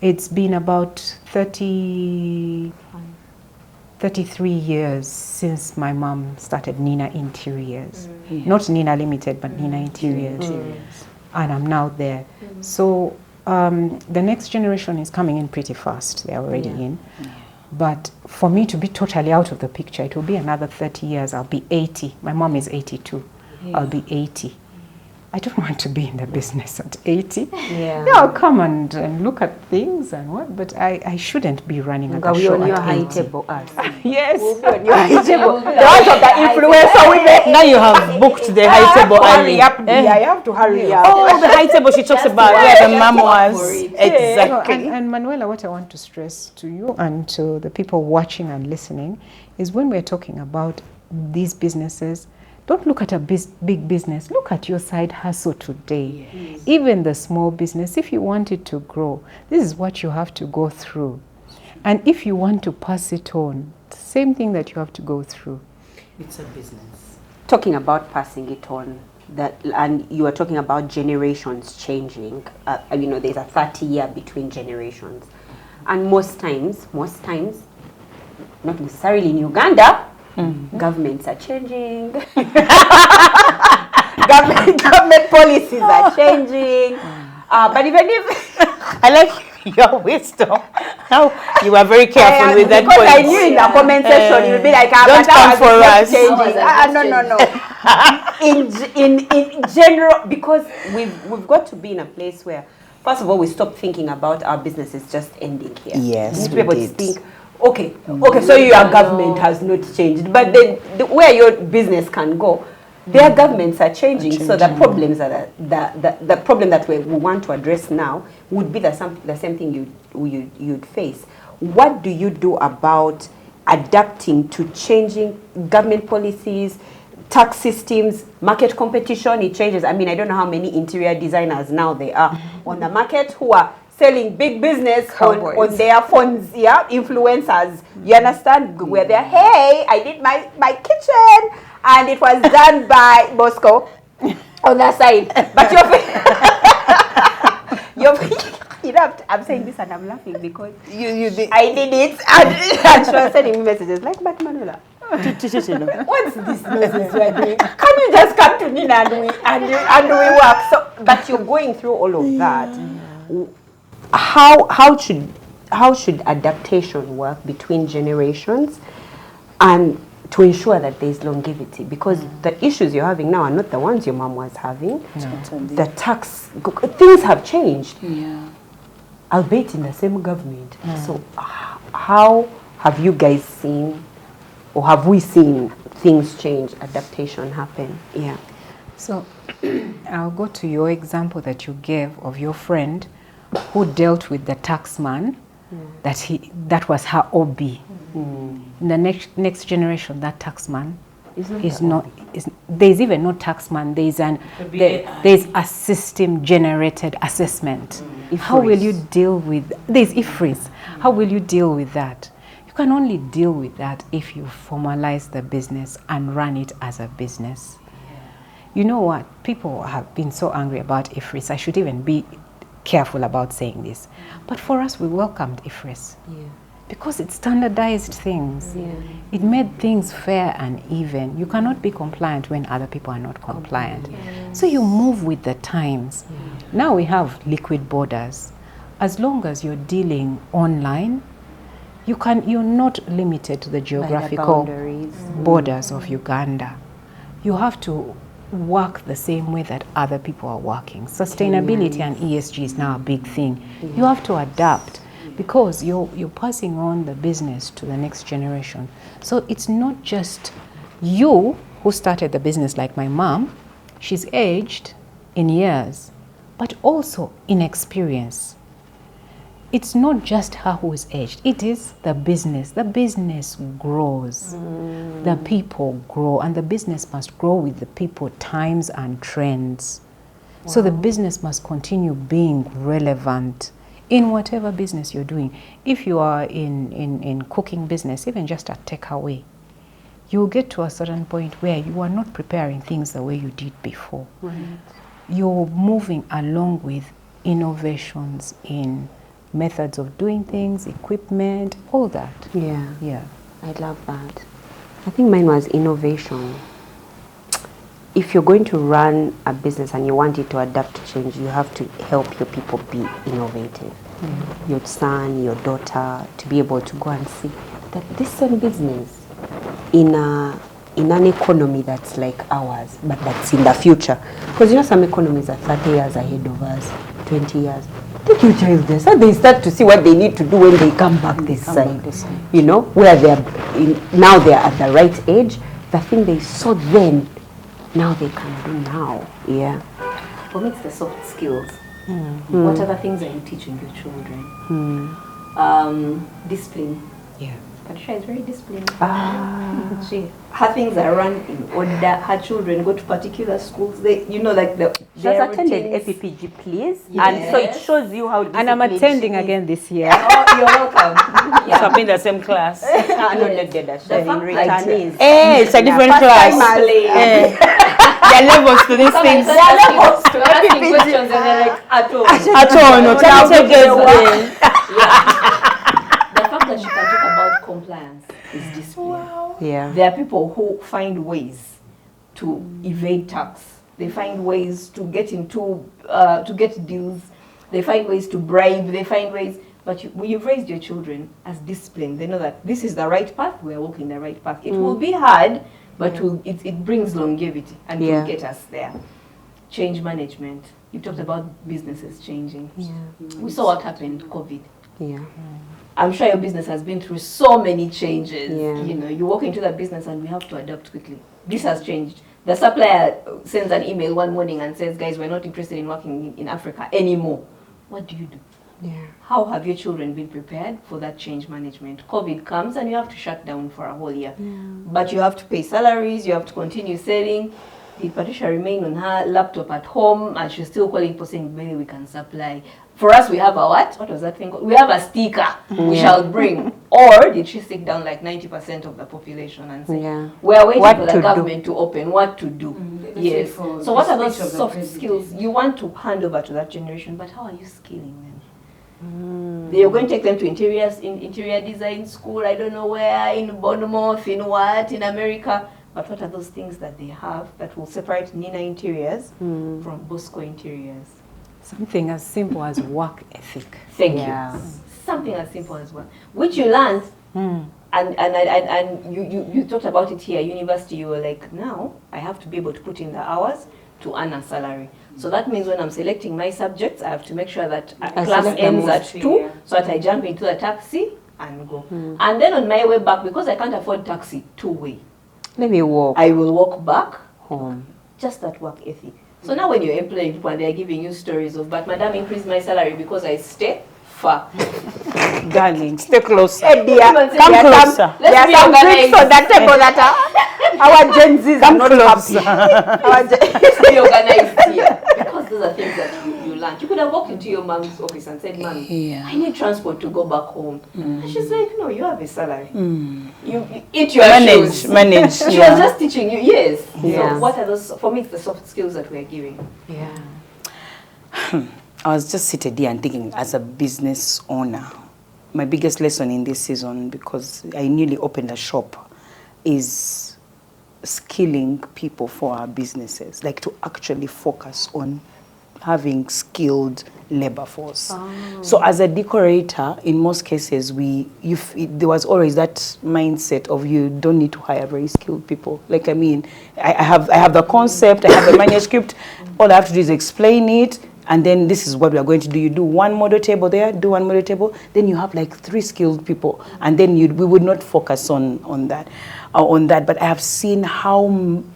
It's been about 33 years since my mom started Nina Interiors. Not Nina Limited, but Nina Interiors. And I'm now there. So the next generation is coming in pretty fast. They're already in. But for me to be totally out of the picture, it will be another 30 years. I'll be 80. My mom is 82. I'll be 80. I don't want to be in the business at 80. Yeah. I'll come and look at things and what, but I shouldn't be running at the show at 80. Yes. The ones of the influencer women. Now you have booked the high table early. I have to hurry up. Oh, the high table she talks about where the mom was. Exactly. And Manuela, what I want to stress to you and to the people watching and listening is when we're talking about these businesses, don't look at a big business. Look at your side hustle today. Yes. Even the small business, if you want it to grow, this is what you have to go through. And if you want to pass it on, same thing that you have to go through. It's a business. Talking about passing it on, and you were talking about generations changing. There's a 30-year between generations. And most times, not necessarily in Uganda, governments are changing. government policies are changing. But even if I like your wisdom, how you were very careful with that because point. I knew in the comment section you'll be like, don't come for us. No. In general, because we've got to be in a place where, first of all, we stop thinking about our businesses just ending here. Yes, we need to think. Okay, so your government has not changed, but then where your business can go, their governments are changing. So the problems the problem that we want to address now would be the same thing you'd face. What do you do about adapting to changing government policies, tax systems, market competition? It changes. I mean, I don't know how many interior designers now there are on the market who are selling big business on their phones, influencers. You understand? Where they're, hey, I did my kitchen and it was done by Bosco on that side. But I'm saying this and I'm laughing because you did. I did it and she was sending me messages like, but Manuela, what's this nonsense you are doing? Can you just come to me and we work? So, but you're going through all of that. How should adaptation work between generations and to ensure that there is longevity? Because the issues you're having now are not the ones your mom was having. The tax, things have changed. Albeit in the same government. So how have you guys seen, or have we seen things change, adaptation happen? Yeah. So I'll go to your example that you gave of your friend who dealt with the taxman, that was her hobby. In the next generation, that taxman there's even no taxman, there's a system generated assessment. How will you deal with, there's IFRIS, how will you deal with that? You can only deal with that if you formalize the business and run it as a business. You know what, people have been so angry about IFRIS, I should even be careful about saying this, but for us we welcomed IFRIS because it standardized things. It made things fair and even. You cannot be compliant when other people are not compliant. So you move with the times. Now we have liquid borders. As long as you're dealing online, you're not limited to the geographical borders of Uganda. You have to work the same way that other people are working. Sustainability and ESG is now a big thing. You have to adapt because you're passing on the business to the next generation. So it's not just you who started the business like my mom. She's aged in years, but also in experience. It's not just her who is aged, it is the business. The business grows, the people grow, and the business must grow with the people, times and trends. So the business must continue being relevant in whatever business you're doing. If you are in cooking business, even just a takeaway, you'll get to a certain point where you are not preparing things the way you did before. You're moving along with innovations in methods of doing things, equipment, all that. Yeah. I love that. I think mine was innovation. if you're going to run a business and you want it to adapt to change, you have to help your people be innovative. Your son, your daughter, to be able to go and see that this same business in an economy that's like ours, but that's in the future. Because you know some economies are 30 years ahead of us, 20 years. Take your child there, so they start to see what they need to do when they come back this side. You know, where now they are at the right age. The thing they saw then, now they can do now. Yeah. For me, it's the soft skills. What other things are you teaching your children? Discipline. Yeah. Patricia is very disciplined. Her things are run in order. Her children go to particular schools. They, you know, like She has attended EP.2, please. Yes. And so it shows you how And I'm attending again this year. Oh, you're welcome. So I'm in the same class. No, not the fact that- returnees. It's a different class. There are levels to these things. There are levels to asking questions and they're like, at all. At all, no. The fact that she can talk about compliance is discipline. Yeah. There are people who find ways to evade tax. They find ways to get to get deals. They find ways to bribe. They find ways. But when you've raised your children as disciplined, they know that this is the right path. We are walking the right path. It will be hard, but it brings longevity and will get us there. Change management. You talked about businesses changing. Yeah. We saw what happened, COVID. Yeah. I'm sure your business has been through so many changes. Yeah. You know, you walk into the business and we have to adapt quickly. This has changed. The supplier sends an email one morning and says, guys, we're not interested in working in Africa anymore. What do you do? Yeah. How have your children been prepared for that change management? COVID comes and you have to shut down for a whole year. But you have to pay salaries, you have to continue selling. Did Patricia remain on her laptop at home and she's still calling for saying, maybe we can supply? For us, we have a what? What was that thing called? We have a sticker we shall bring. Or did she sit down like 90% of the population and say, we're waiting for the government to open, what to do? Yes. So what are those soft skills you want to hand over to that generation, but how are you skilling them? You're going to take them to interior design school, I don't know where, in Bournemouth, in what, in America. But what are those things that they have that will separate Nina Interiors from Bosco Interiors? Something as simple as work ethic. Thank you. Something as simple as work, which you learned, and you talked about it here. University, you were like, now I have to be able to put in the hours to earn a salary. So that means when I'm selecting my subjects, I have to make sure that class ends at 2, so that I jump into the taxi and go. And then on my way back, because I can't afford taxi two-way, Let me walk. I will walk back home. Just that work ethic. So now when you're employing people and they're giving you stories of, but madam increased my salary because I stay far. Darling, stay closer. Hey dear, Come closer. There are some drinks on that table that our Gen Zs are not closer. happy. Let's be organized here. Because those are things that you learn. You could have walked into your mom's office and said, Mommy, I need transport to go back home. And she's like, no, you have a salary. You eat your shoes. Manage. She was just teaching you, yes. Yes. So what are those, for me, it's the soft skills that we're giving. Yeah. I was just seated here and thinking, as a business owner, my biggest lesson in this season, because I newly opened a shop, is skilling people for our businesses, like to actually focus on having skilled labor force. So as a decorator, in most cases, there was always that mindset of you don't need to hire very skilled people. Like, I mean, I have the concept, I have the manuscript, all I have to do is explain it, and then this is what we are going to do. You do one model table there, do one model table, then you have like 3 skilled people, and then we would not focus on that. But I have seen how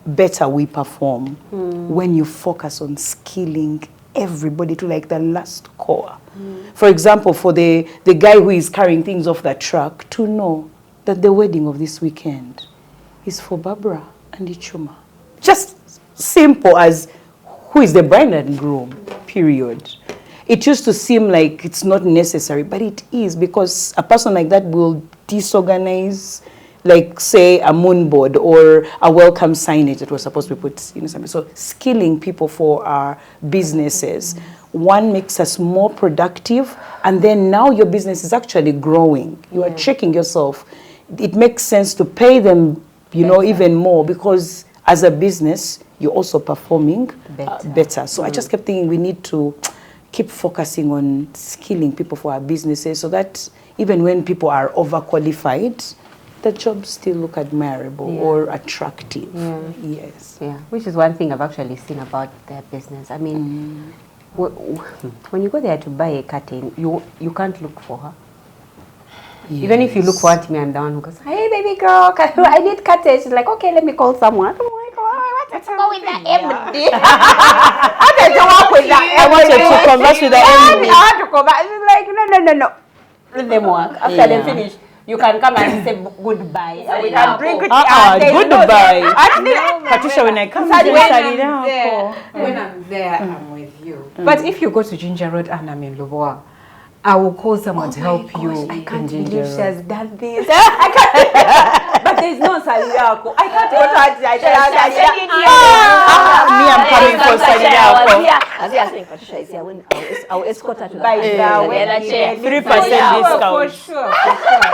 better we perform when you focus on skilling everybody to like the last core. For example, for the guy who is carrying things off the truck to know that the wedding of this weekend is for Barbara and Ichuma. Just simple as who is the bride and groom, period. It used to seem like it's not necessary, but it is, because a person like that will disorganize, like say a moon board or a welcome signage that was supposed to be put in something. So skilling people for our businesses, one, makes us more productive, and then now your business is actually growing. You are checking yourself. It makes sense to pay them, you know, even more, because as a business, you're also performing Better. better. So I just kept thinking we need to keep focusing on skilling people for our businesses so that even when people are overqualified, the jobs still look admirable or attractive. Yes. Yeah, which is one thing I've actually seen about their business. I mean, when you go there to buy a curtain, you can't look for her. Even if you look for me, I'm the one who goes, hey, baby girl, I need curtains. She's like, okay, let me call someone. I'm like, oh, let's go with the MD. I want to work with the MD. I wanted to converse with the MD. I want to converse. She's like, no. Let them work. After they finish, you can come and say goodbye. And we can drink it. Goodbye. Patricia, when I come When I'm there, I'm with you. But if you go to Ginger Road and I'm in Luboa, I will call someone to help you. I can't believe she has done this. I can't. But there's no Saliako. I can't go to her. Me, I'm coming for Saliako. Patricia is here. I'll escort her to the 3% discount. For sure.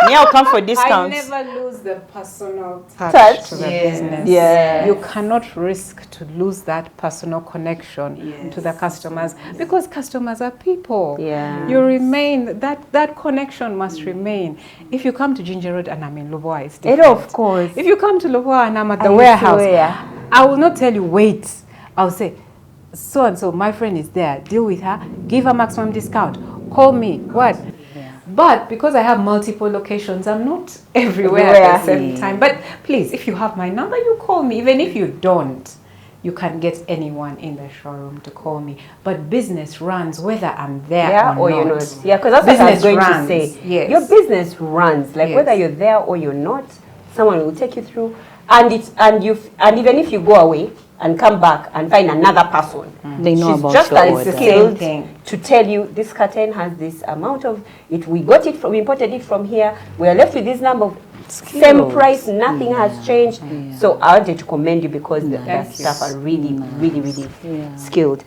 Me, I'll come for discounts. I never lose the personal touch to the business. Yeah. You cannot risk to lose that personal connection to the customers because customers are people. Yeah. You remain, that connection must remain. If you come to Ginger Road and I'm in Luboa, it's different. Of course. If you come to Luboa and I'm at the warehouse, I will not tell you, wait. I'll say, so and so, my friend is there. Deal with her. Give her maximum discount. Call me. What? But because I have multiple locations, I'm not everywhere at the same time. But please, if you have my number, you call me. Even if you don't, you can get anyone in the showroom to call me. But business runs whether I'm there or you're not. not. Yeah, because that's what I was going to say. Yes. Your business runs. Like whether you're there or you're not, someone will take you through. And even if you go away and come back and find another person, they know she's about just your as order. skilled to tell you this curtain has this amount of it. We imported it from here. We are left with this number of same price. Nothing has changed. So I wanted to commend you because the staff are really skilled.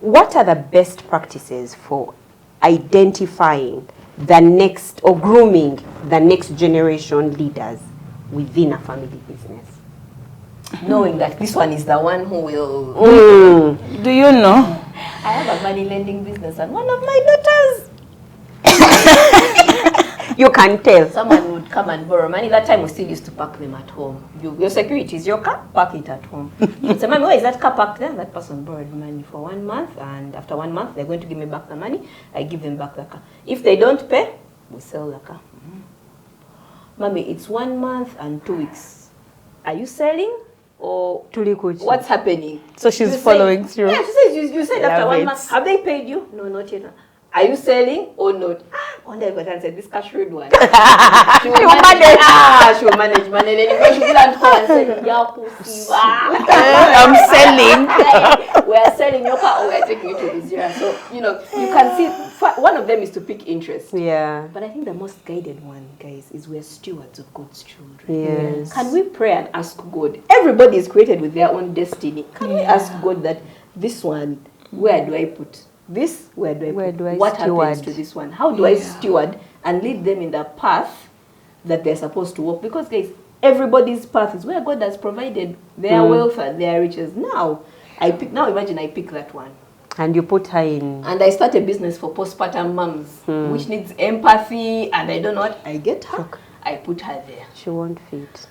What are the best practices for identifying the next or grooming the next generation leaders within a family business? knowing that this one is the one who will. Do you know? I have a money lending business, and one of my daughters. You can tell. Someone would come and borrow money. That time we still used to park them at home. Your security is your car, park it at home. So, Mommy, why is that car parked there? That person borrowed money for 1 month, and after 1 month, they're going to give me back the money. I give them back the car. If they don't pay, we sell the car. Mommy, it's 1 month and 2 weeks. Are you selling? Or what's happening? So she's following through. Yeah, she says, you said after 1 month. Have they paid you? No, not yet. Are you selling or not? One day I said, this cash red one. She will manage. She will manage money. And then she will land call and say, yeah, pussy. I'm selling. We are selling your car or we are taking you to this area. So, you can see, one of them is to pick interest. Yeah. But I think the most guided one, guys, is we're stewards of God's children. Yes. Can we pray and ask God? Everybody is created with their own destiny. Can we ask God that this one, where do I put? This, where do I put? What happens to this one? How do I steward and lead them in the path that they're supposed to walk? Because, guys, everybody's path is where God has provided their wealth and their riches. Now imagine I pick that one. And you put her in. And I start a business for postpartum moms, which needs empathy, and I don't know what. I get her, I put her there. She won't fit.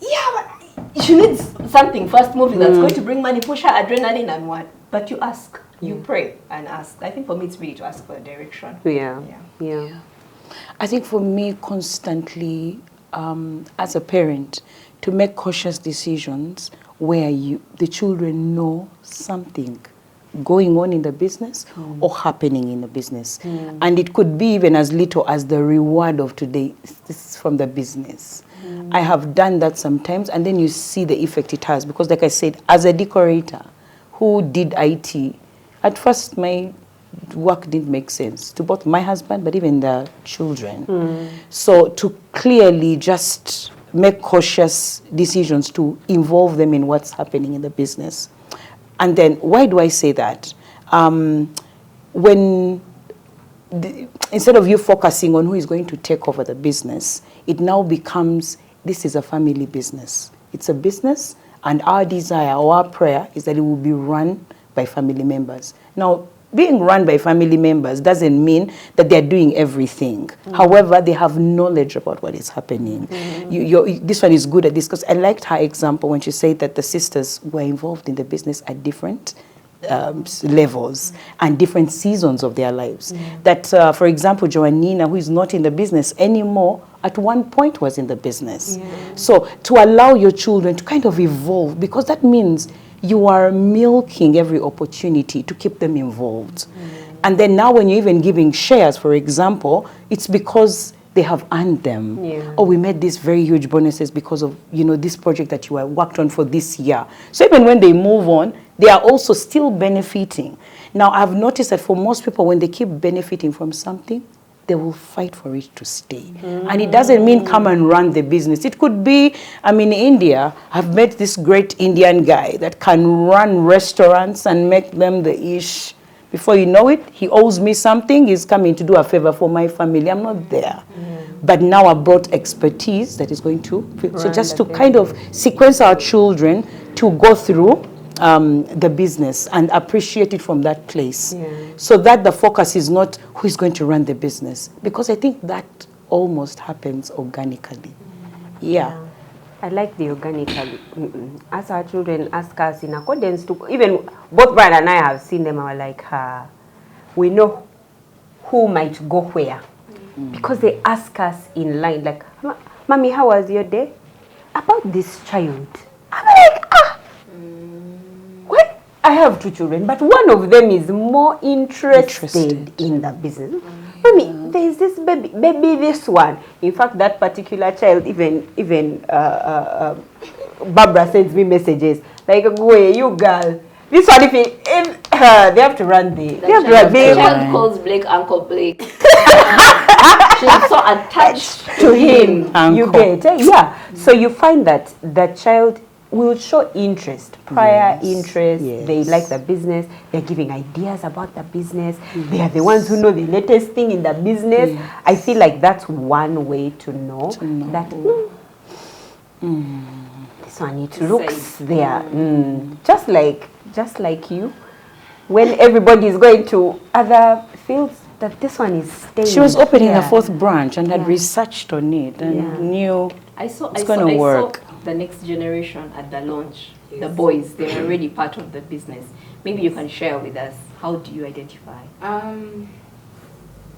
Yeah, but she needs something fast moving that's going to bring money, push her adrenaline and what. But you ask, you pray and ask. I think for me it's really to ask for direction. Yeah. I think for me, constantly, as a parent, to make cautious decisions where the children know something going on in the business or happening in the business. And it could be even as little as the reward of today. This is from the business. I have done that sometimes, and then you see the effect it has. Because like I said, as a decorator who did IT, at first my work didn't make sense to both my husband, but even the children. So to clearly just make cautious decisions to involve them in what's happening in the business. And then, why do I say that? Instead of you focusing on who is going to take over the business, it now becomes, this is a family business. It's a business, And our desire or our prayer is that it will be run by family members. Now, being run by family members doesn't mean that they're doing everything. However, they have knowledge about what is happening. This one is good at this, because I liked her example when she said that the sisters who are involved in the business at different levels and different seasons of their lives. That, for example, Joannina, who is not in the business anymore, at one point was in the business. So to allow your children to kind of evolve, because that means you are milking every opportunity to keep them involved. And then now when you're even giving shares, for example, it's because they have earned them. Oh, we made these very huge bonuses because of, this project that you have worked on for this year. So even when they move on, they are also still benefiting. Now, I've noticed that for most people, when they keep benefiting from something, they will fight for it to stay. And it doesn't mean come and run the business. It could be, in India, I've met this great Indian guy that can run restaurants and make them the ish. Before you know it, he owes me something. He's coming to do a favor for my family. I'm not there. But now I brought expertise that is going to... So just to kind of sequence our children to go through the business and appreciate it from that place. So that the focus is not who is going to run the business. Because I think that almost happens organically. I like the organically. As our children ask us in accordance to, even both Brad and I have seen them, are like, we know who might go where. Because they ask us in line, like, Mommy, how was your day? About this child. I'm like, what? I have 2 children, but one of them is more interested in the business. Mommy, there is this baby, this one. In fact, that particular child, even Barbara sends me messages like, "Go away, you girl. This one, if they have to run the child calls Blake Uncle Blake. She's so attached to him. Uncle. You get So you find that the child will show interest, prior interest. They like the business. They're giving ideas about the business. They are the ones who know the latest thing in the business. I feel like that's one way to know that this one, it looks there. Just like you, when everybody is going to other fields, that this one is staying. She was opening a 4th branch and had researched on it and knew it's going to work. The next generation at the launch, the boys, they're already part of the business. Maybe you can share with us, how do you identify?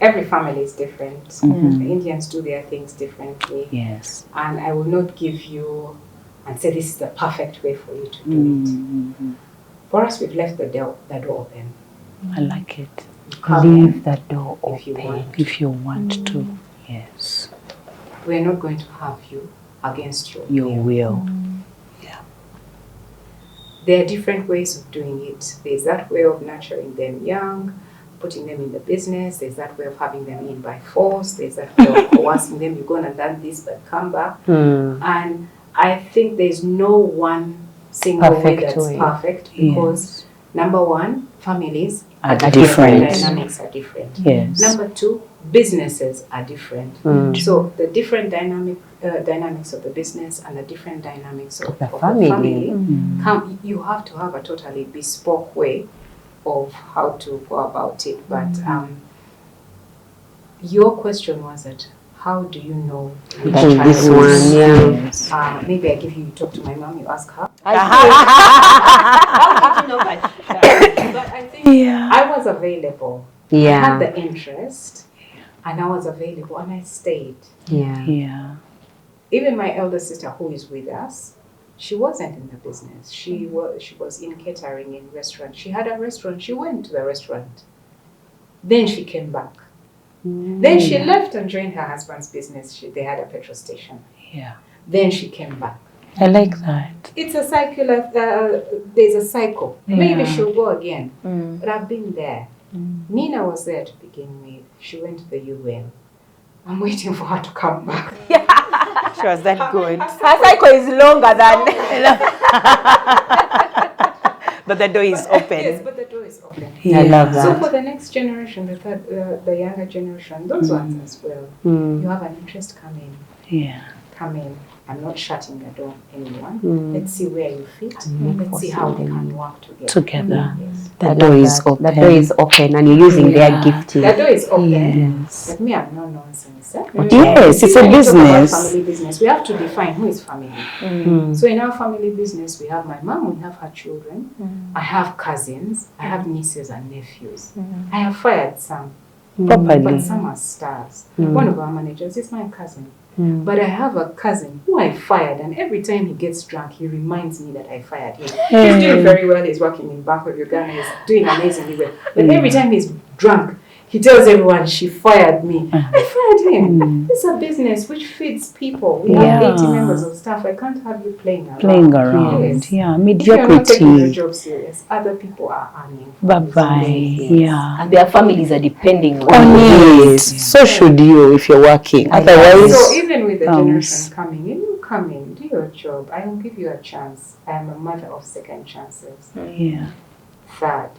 Every family is different. The Indians do their things differently. Yes. And I will not give you and say this is the perfect way for you to do it. For us, we've left the door open. I like it. Leave the door open if you want to. Yes. We're not going to have you against your will. There are different ways of doing it. There's that way of nurturing them young, putting them in the business. There's that way of having them in by force. There's that way of coercing them. You're going to learn this, but come back. And I think there's no one single way that's perfect, because number one, families are different. Dynamics are different. Yes. Number 2, businesses are different. So the different dynamics of the business and the different dynamics of the family, you have to have a totally bespoke way of how to go about it. But your question was that, how do you know which child this one? Maybe I give you talk to my mom, you ask her. How did you know that? But I think I was available. I had the interest, and I was available, and I stayed. Even my elder sister, who is with us, she wasn't in the business. She was in catering, in restaurant. She had a restaurant. She went to the restaurant. Then she came back. Then she left and joined her husband's business. They had a petrol station. Then she came back. I like that. It's a cycle. There's a cycle. Maybe she'll go again. But I've been there. Nina was there to begin with. She went to the UN. I'm waiting for her to come back. She was that good. Her cycle is longer than... But the door is open. Yes, but the door is open. I love that. So for the next generation, the younger generation, those ones as well, you have an interest, come in. Yeah. Come in. I'm not shutting the door on anyone. Let's see where you fit. Let's see how we can work together. Yes. The door is open. The door is open and you're using their gifting. The door is open. Yes. But me, I'm no nonsense. Yes, it's a When we talk about business. family business. We have to define who is family. So in our family business, we have my mom, we have her children. I have cousins. I have nieces and nephews. I have fired some. Properly. But some are stars. One of our managers is my cousin. But I have a cousin who I fired, and every time he gets drunk, he reminds me that I fired him. He's doing very well. He's working in Bank of Uganda. He's doing amazingly well. But every time he's drunk, he tells everyone, she fired me. I fired him. It's a business which feeds people. We have 80 members of staff. I can't have you playing around. Yes. Yeah, If you're not taking your mediocrity. job serious, other people are earning. Bye-bye. Yeah. And their families are depending On on it. So should you if you're working. Otherwise, So even with the generation coming, you come in, do your job. I will give you a chance. I am a mother of second chances. yeah, Third,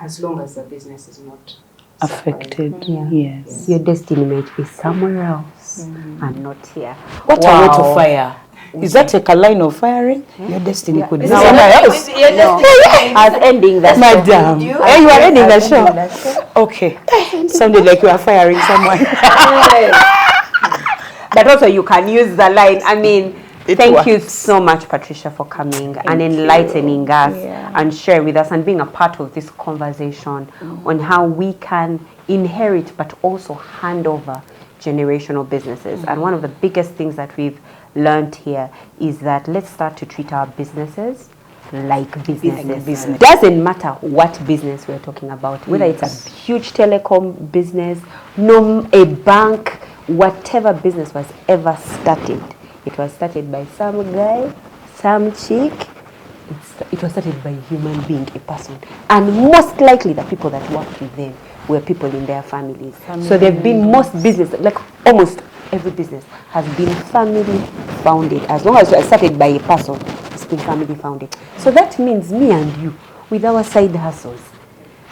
as long as the business is not affected. Yeah. Yes. Your destiny might be somewhere else and not here. What a way to fire. Is that like a line of firing? Your destiny could be No. somewhere else. As ending that Madam, you are ending the show. Okay. Sounded like you are firing someone. But also you can use the line. I mean, It thank you works. so much, Patricia, for coming and enlightening us and sharing with us and being a part of this conversation on how we can inherit but also hand over generational businesses. And one of the biggest things that we've learned here is that let's start to treat our businesses like businesses. Doesn't matter what business we're talking about, whether it's a huge telecom business, a bank, whatever business was ever started. It was started by some guy, some chick. It was started by a human being, a person. And most likely the people that worked with them were people in their families. So they've been most business, like almost every business has been family founded. As long as it was started by a person, it's been family founded. So that means me and you, with our side hustles,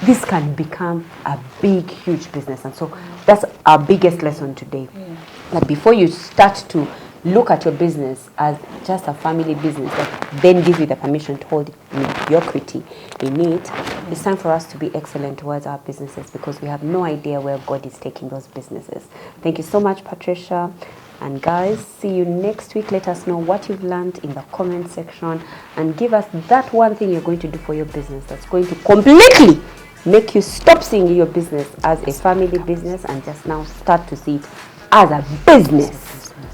this can become a big, huge business. And so that's our biggest lesson today. That before you start to look at your business as just a family business that then gives you the permission to hold mediocrity in it, it's time for us to be excellent towards our businesses because we have no idea where God is taking those businesses. Thank you so much, Patricia. And guys, see you next week. Let us know what you've learned in the comment section and give us that one thing you're going to do for your business that's going to completely make you stop seeing your business as a family business and just now start to see it as a business.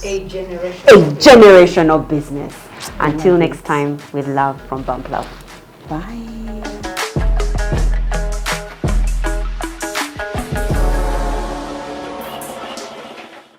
A generational business. Until next time, with love from Bump Love. Bye.